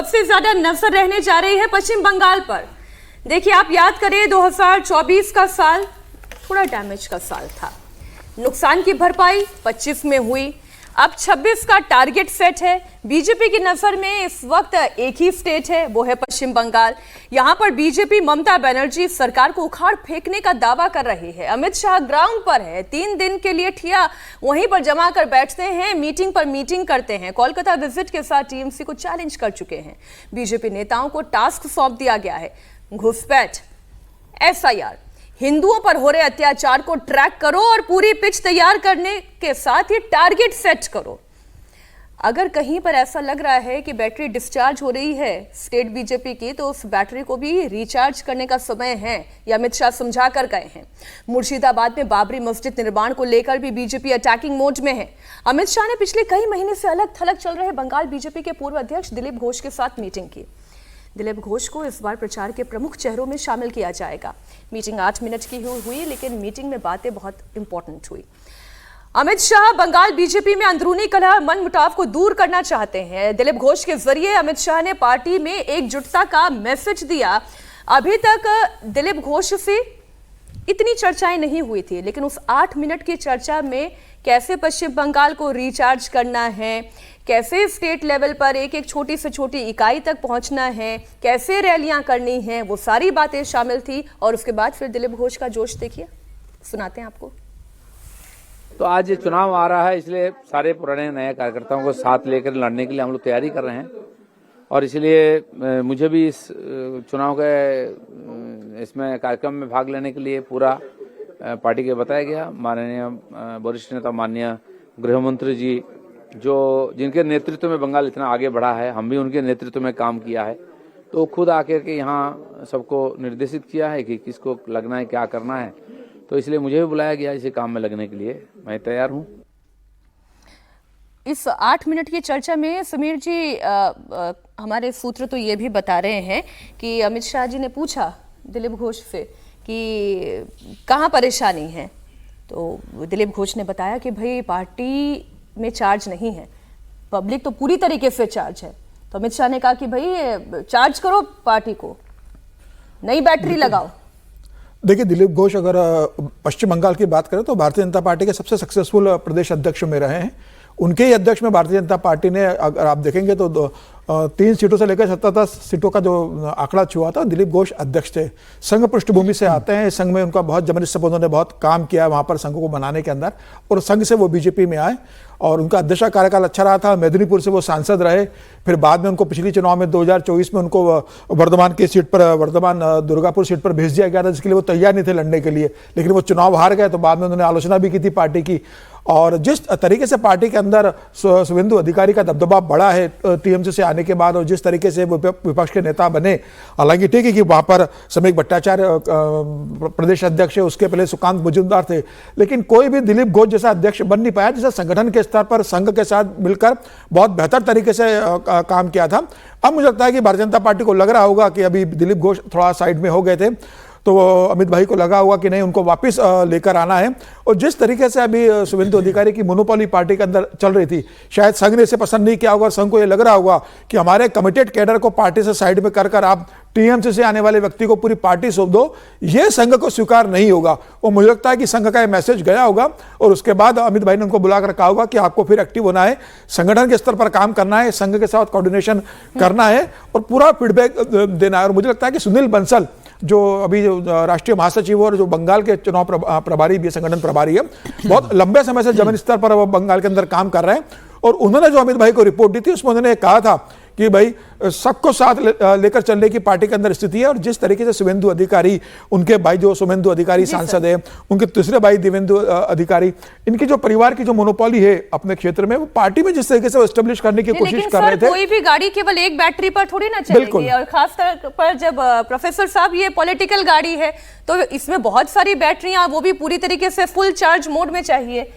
सबसे ज्यादा नजर रहने जा रही है पश्चिम बंगाल पर। देखिए, आप याद करें 2024 का साल थोड़ा डैमेज का साल था, नुकसान की भरपाई 25 में हुई, अब 26 का टारगेट सेट है। बीजेपी की नजर में इस वक्त एक ही स्टेट है, वो है पश्चिम बंगाल। यहां पर बीजेपी ममता बनर्जी सरकार को उखाड़ फेंकने का दावा कर रही है। अमित शाह ग्राउंड पर है, 3 दिन के लिए ठिया वहीं पर जमा कर बैठते हैं, मीटिंग पर मीटिंग करते हैं। कोलकाता विजिट के साथ टीएमसी को चैलेंज कर चुके हैं। बीजेपी नेताओं को टास्क सौंप दिया गया है, घुसपैठ, एसआईआर, हिंदुओं पर हो रहे अत्याचार को ट्रैक करो और पूरी पिच तैयार करने के साथ ही टारगेट सेट करो। अगर कहीं पर ऐसा लग रहा है कि बैटरी डिस्चार्ज हो रही है स्टेट बीजेपी की, तो उस बैटरी को भी रिचार्ज करने का समय है, यह अमित शाह समझा कर गए हैं। मुर्शिदाबाद में बाबरी मस्जिद निर्माण को लेकर भी बीजेपी अटैकिंग मोड में है। अमित शाह ने पिछले कई महीने से अलग थलग चल रहे बंगाल बीजेपी के पूर्व अध्यक्ष दिलीप घोष के साथ मीटिंग की। दिलीप घोष को इस बार प्रचार के प्रमुख चेहरों में शामिल किया जाएगा। मीटिंग 8 मिनट की हुई, लेकिन मीटिंग में बातें बहुत इंपॉर्टेंट हुई। अमित शाह बंगाल बीजेपी में अंदरूनी कलह, मनमुटाव को दूर करना चाहते हैं। दिलीप घोष के जरिए अमित शाह ने पार्टी में एकजुटता का मैसेज दिया। अभी तक दिलीप घोष से इतनी चर्चाएं नहीं हुई थी, लेकिन उस 8 मिनट की चर्चा में कैसे पश्चिम बंगाल को रिचार्ज करना है, कैसे स्टेट लेवल पर एक एक छोटी से छोटी इकाई तक पहुंचना है, कैसे रैलियां करनी हैं, वो सारी बातें शामिल थी। और उसके बाद फिर दिलीप घोष का जोश देखिए, सुनाते हैं आपको। तो आज ये चुनाव आ रहा है, इसलिए सारे पुराने नए कार्यकर्ताओं को साथ लेकर लड़ने के लिए हम लोग तैयारी कर रहे हैं। और इसलिए मुझे भी इस चुनाव के इसमें कार्यक्रम में भाग लेने के लिए पूरा पार्टी के बताया गया। माननीय वरिष्ठ नेता माननीय गृह मंत्री जी, जो जिनके नेतृत्व में बंगाल इतना आगे बढ़ा है, हम भी उनके नेतृत्व में काम किया है, तो खुद आकर के यहाँ सबको निर्देशित किया है कि किसको लगना है, क्या करना है। तो इसलिए मुझे भी बुलाया गया इसी काम में लगने के लिए। मैं तैयार हूँ। इस 8 मिनट की चर्चा में समीर जी, हमारे सूत्र तो ये भी बता रहे हैं कि अमित शाह जी ने पूछा दिलीप घोष से कि कहाँ परेशानी है, तो दिलीप घोष ने बताया कि भाई पार्टी में चार्ज नहीं है, पब्लिक तो पूरी तरीके से चार्ज है। तो अमित शाह ने कहा कि भाई चार्ज करो पार्टी को, नई बैटरी लगाओ। देखिए, दिलीप घोष अगर पश्चिम बंगाल की बात करें तो भारतीय जनता पार्टी के सबसे सक्सेसफुल प्रदेश अध्यक्ष में रहे हैं। उनके ही अध्यक्ष में भारतीय जनता पार्टी ने, अगर आप देखेंगे तो 3 सीटों से लेकर 77 सीटों का जो आंकड़ा छुआ था, दिलीप घोष अध्यक्ष थे। संघ पृष्ठभूमि से आते हैं, संघ में उनका बहुत जबरदस्त, उन्होंने बहुत काम किया वहाँ पर संघ को बनाने के अंदर, और संघ से वो बीजेपी में आए और उनका अध्यक्ष कार्यकाल अच्छा रहा था। मेदिनीपुर से वो सांसद रहे, फिर बाद में उनको पिछली चुनाव में 2024 में उनको वर्धमान की सीट पर, वर्धमान दुर्गापुर सीट पर भेज दिया गया था, जिसके लिए वो तैयार नहीं थे लड़ने के लिए, लेकिन वो चुनाव हार गए। तो बाद में उन्होंने आलोचना भी की थी पार्टी की। और जिस तरीके से पार्टी के अंदर शुभेंदु अधिकारी का दबदबा बढ़ा है टीएमसी से आने के बाद, और जिस तरीके से वो विपक्ष के नेता बने, हालांकि ठीक है कि वहां पर समीक भट्टाचार्य प्रदेश अध्यक्ष है, उसके पहले सुकांत मजूमदार थे, लेकिन कोई भी दिलीप घोष जैसा अध्यक्ष बन नहीं पाया, जिसे संगठन के स्तर पर संघ के साथ मिलकर बहुत बेहतर तरीके से काम किया था। अब मुझे लगता है कि भारतीय जनता पार्टी को लग रहा होगा कि अभी दिलीप घोष थोड़ा साइड में हो गए थे, तो अमित भाई को लगा हुआ कि नहीं, उनको वापस लेकर आना है। और जिस तरीके से अभी शुभेंदु अधिकारी की मोनोपोली पार्टी के अंदर चल रही थी, शायद संघ ने इसे पसंद नहीं किया होगा। संघ को ये लग रहा होगा कि हमारे कमिटेड कैडर को पार्टी से साइड में कर आप टीएमसी से आने वाले व्यक्ति को पूरी पार्टी सौंप दो, ये संघ को स्वीकार नहीं होगा। और मुझे लगता है कि संघ का ये मैसेज गया होगा, और उसके बाद अमित भाई ने उनको बुलाकर कहा होगा कि आपको फिर एक्टिव होना है, संगठन के स्तर पर काम करना है, संघ के साथ कोऑर्डिनेशन करना है और पूरा फीडबैक देना है। और मुझे लगता है कि सुनील बंसल, जो अभी राष्ट्रीय महासचिव और जो बंगाल के चुनाव प्रभारी भी, संगठन प्रभारी है, बहुत लंबे समय से जमीन स्तर पर वो बंगाल के अंदर काम कर रहे हैं। और उन्होंने जो अमित भाई को रिपोर्ट दी थी, उसमें उन्होंने कहा था कि भाई सबको साथ लेकर चलने की पार्टी के अंदर स्थिति है। और जिस तरीके से शुभेंदु अधिकारी, उनके भाई जो शुभेंदु अधिकारी सांसद है, उनके दूसरे भाई दिव्येंदु अधिकारी, इनकी जो परिवार की जो मोनोपोली है अपने क्षेत्र में, वो पार्टी में जिस तरीके से एस्टेब्लिश करने की कोशिश कर रहे थे। कोई भी गाड़ी केवल एक बैटरी पर थोड़ी ना चलेगी, और खासतौर पर जब प्रोफेसर साहब ये पॉलिटिकल गाड़ी है, तो इसमें बहुत सारी बैटरियां, वो भी पूरी तरीके से फुल चार्ज मोड में चाहिए।